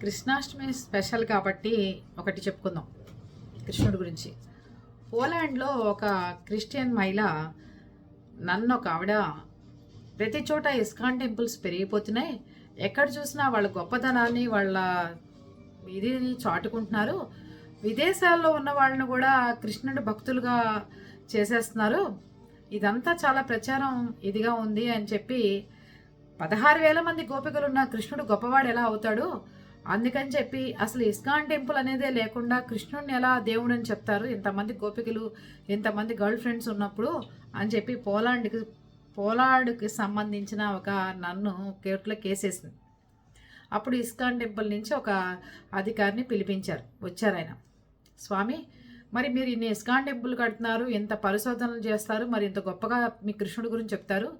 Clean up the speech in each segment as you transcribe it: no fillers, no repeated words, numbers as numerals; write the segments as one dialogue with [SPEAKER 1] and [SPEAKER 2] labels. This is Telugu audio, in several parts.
[SPEAKER 1] కృష్ణాష్టమి స్పెషల్ కాబట్టి ఒకటి చెప్పుకుందాం కృష్ణుడి గురించి. పోలాండ్లో ఒక క్రిస్టియన్ మహిళ నన్ను ఒక ఆవిడ ప్రతి చోట ఇస్కాన్ టెంపుల్స్ పెరిగిపోతున్నాయి, ఎక్కడ చూసినా వాళ్ళ గొప్పతనాన్ని వాళ్ళ ఇదిని చాటుకుంటున్నారు, విదేశాల్లో ఉన్న వాళ్ళని కూడా కృష్ణుడి భక్తులుగా చేసేస్తున్నారు, ఇదంతా చాలా ప్రచారం ఇదిగా ఉంది అని చెప్పి 16,000 మంది గోపికలున్న కృష్ణుడు గొప్పవాడు ఎలా అవుతాడు, అందుకని చెప్పి అసలు ఇస్కాన్ టెంపుల్ అనేదే లేకుండా కృష్ణుడిని ఎలా దేవుడు అని చెప్తారు ఇంతమంది గోపికలు ఇంతమంది గర్ల్ ఫ్రెండ్స్ ఉన్నప్పుడు అని చెప్పి పోలాండ్కి సంబంధించిన ఒక నన్ను కోర్టులో కేసేసింది. అప్పుడు ఇస్కాన్ టెంపుల్ నుంచి ఒక అధికారిని పిలిపించారు. వచ్చారు ఆయన, స్వామి మరి మీరు ఇన్ని ఇస్కాన్ టెంపుల్ కడుతున్నారు, ఇంత పరిశోధనలు చేస్తారు, మరి ఇంత గొప్పగా మీ కృష్ణుడి గురించి చెప్తారు,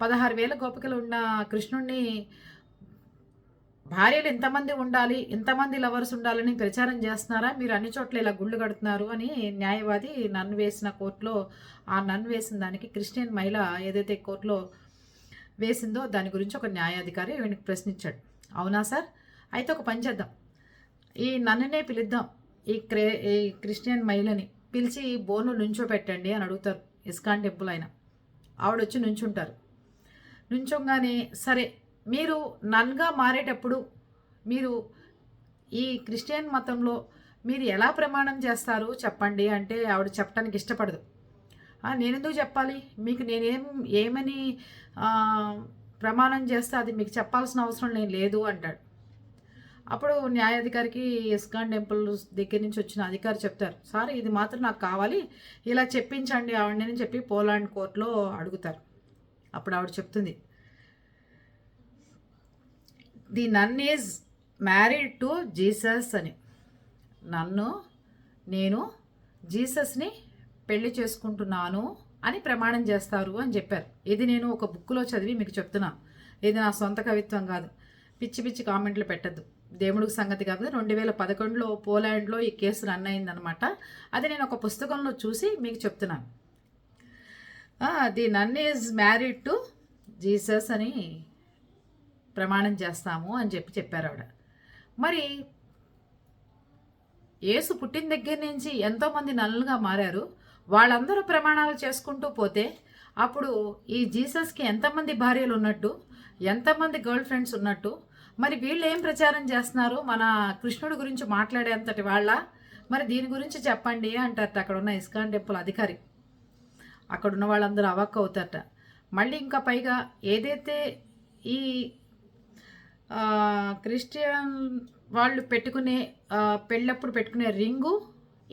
[SPEAKER 1] 16,000 గోపికలు ఉన్న కృష్ణుడిని భార్యలు ఇంతమంది ఉండాలి, ఇంతమంది లవర్స్ ఉండాలని ప్రచారం చేస్తున్నారా, మీరు అన్ని చోట్ల ఇలా గుళ్ళు కడుతున్నారు అని న్యాయవాది నన్ను వేసిన కోర్టులో, ఆ నన్ను వేసిన దానికి క్రిస్టియన్ మహిళ ఏదైతే కోర్టులో వేసిందో దాని గురించి ఒక న్యాయాధికారి వీనికి ప్రశ్నించాడు. అవునా సార్, అయితే ఒక పని చేద్దాం, ఈ నన్నునే పిలుద్దాం, ఈ క్రిస్టియన్ మహిళని పిలిచి బోను నుంచో పెట్టండి అని అడుగుతారు ఇస్కాన్ టెంపుల్ ఆయన. ఆవిడొచ్చి నుంచుంటారు. నుంచోగానే సరే మీరు నన్గా మారేటప్పుడు మీరు ఈ క్రిస్టియన్ మతంలో మీరు ఎలా ప్రమాణం చేస్తారు చెప్పండి అంటే ఆవిడ చెప్పడానికి ఇష్టపడదు. నేనెందుకు చెప్పాలి మీకు, ఏమని ప్రమాణం చేస్తే అది మీకు చెప్పాల్సిన అవసరం నేను లేదు అంటాడు. అప్పుడు న్యాయాధికారికి ఇస్కాన్ టెంపుల్ దగ్గర నుంచి వచ్చిన అధికారి చెప్తారు, సార్ ఇది మాత్రం నాకు కావాలి, ఇలా చెప్పించండి ఆవిడని చెప్పి పోలాండ్ కోర్టులో అడుగుతారు. అప్పుడు ఆవిడ చెప్తుంది, the nun is married to Jesus అని, నేను జీసస్ని పెళ్లి చేసుకుంటున్నాను అని ప్రమాణం చేస్తారు అని చెప్పారు. ఇది నేను ఒక బుక్లో చదివి మీకు చెప్తున్నాను, ఇది నా సొంత కవిత్వం కాదు, పిచ్చి పిచ్చి కామెంట్లు పెట్టద్దు, దేవుడికి సంగతి కాదు. 2011లో పోలాండ్లో ఈ కేసు రన్ అయిందనమాట. అది నేను ఒక పుస్తకంలో చూసి మీకు చెప్తున్నాను. The nun is married to Jesus అని ప్రమాణం చేస్తాము అని చెప్పారు ఆవిడ. మరి యేసు పుట్టిన దగ్గర నుంచి ఎంతోమంది నన్నులుగా మారారు, వాళ్ళందరూ ప్రమాణాలు చేసుకుంటూ పోతే అప్పుడు ఈ జీసస్కి ఎంతమంది భార్యలు ఉన్నట్టు, ఎంతమంది గర్ల్ ఫ్రెండ్స్ ఉన్నట్టు, మరి వీళ్ళు ఏం ప్రచారం చేస్తున్నారు మన కృష్ణుడి గురించి మాట్లాడేంతటి వాళ్ళ, మరి దీని గురించి చెప్పండి అంటారట అక్కడ ఉన్న ఇస్కాన్ టెంపుల్ అధికారి. అక్కడ ఉన్న వాళ్ళందరూ అవాక్ అవుతారట. మళ్ళీ ఇంకా పైగా ఏదైతే ఈ క్రిస్టియన్ వాళ్ళు పెట్టుకునే పెళ్ళప్పుడు పెట్టుకునే రింగు,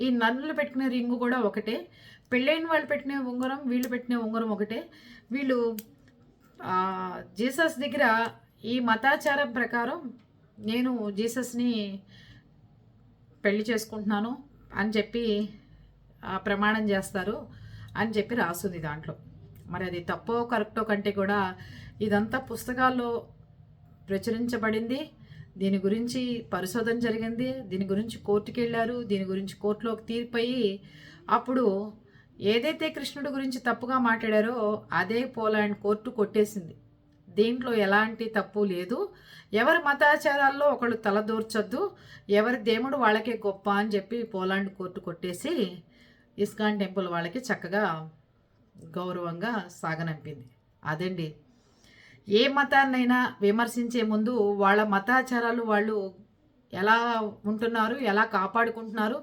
[SPEAKER 1] ఈ నన్నులు పెట్టుకునే రింగు కూడా ఒకటే, పెళ్ళైన వాళ్ళు పెట్టిన ఉంగరం వీళ్ళు పెట్టిన ఉంగరం ఒకటే. వీళ్ళు జీసస్ దగ్గర ఈ మతాచారం ప్రకారం నేను జీసస్ని పెళ్లి చేసుకుంటున్నాను అని చెప్పి ప్రమాణం చేస్తారు అని చెప్పి రాస్తుంది దాంట్లో. మరి అది తప్పో కరెక్టో కంటే కూడా ఇదంతా పుస్తకాల్లో ప్రచురించబడింది, దీని గురించి పరిశోధన జరిగింది, దీని గురించి కోర్టుకి వెళ్ళారు, దీని గురించి కోర్టులోకి తీర్పయి అప్పుడు ఏదైతే కృష్ణుడి గురించి తప్పుగా మాట్లాడారో అదే పోలాండ్ కోర్టు కొట్టేసింది. దీంట్లో ఎలాంటి తప్పు లేదు, ఎవరి మతాచారాల్లో ఒకళ్ళు తలదూర్చొద్దు, ఎవరి దేవుడు వాళ్ళకే గొప్ప అని చెప్పి పోలాండ్ కోర్టు కొట్టేసి ఇస్కాన్ టెంపుల్ వాళ్ళకి చక్కగా గౌరవంగా సాగనంపింది. అదండి, ఏ మతాన్నైనా విమర్శించే ముందు వాళ్ళ మతాచారాలు వాళ్ళు ఎలా ఉంటున్నారు, ఎలా కాపాడుకుంటున్నారు,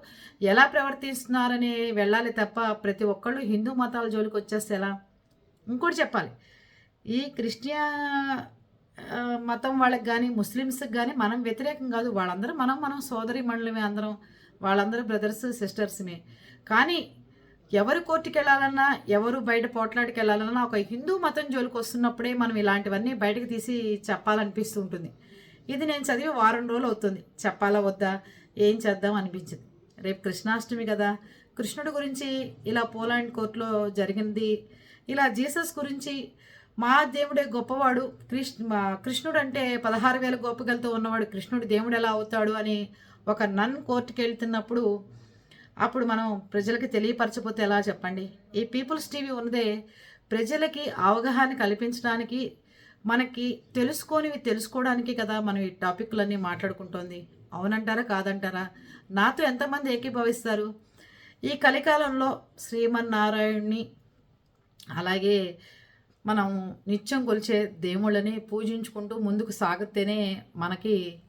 [SPEAKER 1] ఎలా ప్రవర్తిస్తున్నారని వెళ్ళాలి తప్ప ప్రతి ఒక్కళ్ళు హిందూ మతాల జోలికి వచ్చేస్తే ఎలా. ఇంకోటి చెప్పాలి, ఈ క్రిస్టియన్ మతం వాళ్ళకి కానీ ముస్లిమ్స్కి కానీ మనం వ్యతిరేకం కాదు, వాళ్ళందరూ మనం సోదరి మండలమే, అందరం వాళ్ళందరూ బ్రదర్స్ సిస్టర్స్మే. కానీ ఎవరు కోర్టుకి వెళ్ళాలన్నా, ఎవరు బయట పోట్లాడికి వెళ్ళాలన్నా ఒక హిందూ మతం జోలికి వస్తున్నప్పుడే మనం ఇలాంటివన్నీ బయటకు తీసి చెప్పాలనిపిస్తూ ఉంటుంది. ఇది నేను చదివి వారం రోజులు అవుతుంది, చెప్పాలా వద్దా ఏం చేద్దాం అనిపించింది. రేపు కృష్ణాష్టమి కదా, కృష్ణుడి గురించి ఇలా పోలాండ్ కోర్టులో జరిగింది, ఇలా జీసస్ గురించి మా దేవుడే గొప్పవాడు, కృష్ణుడు అంటే 16,000 గోపికలతో ఉన్నవాడు, కృష్ణుడు దేవుడు ఎలా అవుతాడు అని ఒక నన్ కోర్టుకి వెళ్తున్నప్పుడు అప్పుడు మనం ప్రజలకి తెలియపరచకపోతే ఎలా చెప్పండి. ఈ పీపుల్స్ టీవీ ఉన్నదే ప్రజలకి అవగాహన కల్పించడానికి, మనకి తెలుసుకోనివి తెలుసుకోవడానికి కదా మనం ఈ టాపిక్లన్నీ మాట్లాడుకుంటోంది. అవునంటారా? కాదంటారా? నాతో ఎంతమంది ఏకీభవిస్తారు? ఈ కలికాలంలో శ్రీమన్నారాయణ్ణి అలాగే మనం నిత్యం కొలిచే దేవుళ్ళని పూజించుకుంటూ ముందుకు సాగితేనే మనకి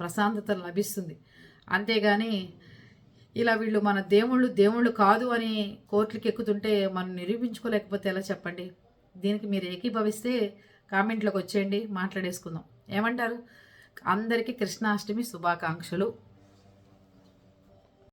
[SPEAKER 1] ప్రశాంతత లభిస్తుంది. అంతేగాని ఇలా వీళ్ళు మన దేవుళ్ళు కాదు అని కోర్టులకి ఎక్కుతుంటే మనం నిరూపించుకోలేకపోతే ఎలా చెప్పండి? దీనికి మీరు ఏకీభవిస్తే కామెంట్లోకి వచ్చేయండి, మాట్లాడేసుకుందాం. ఏమంటారు? అందరికీ కృష్ణాష్టమి శుభాకాంక్షలు.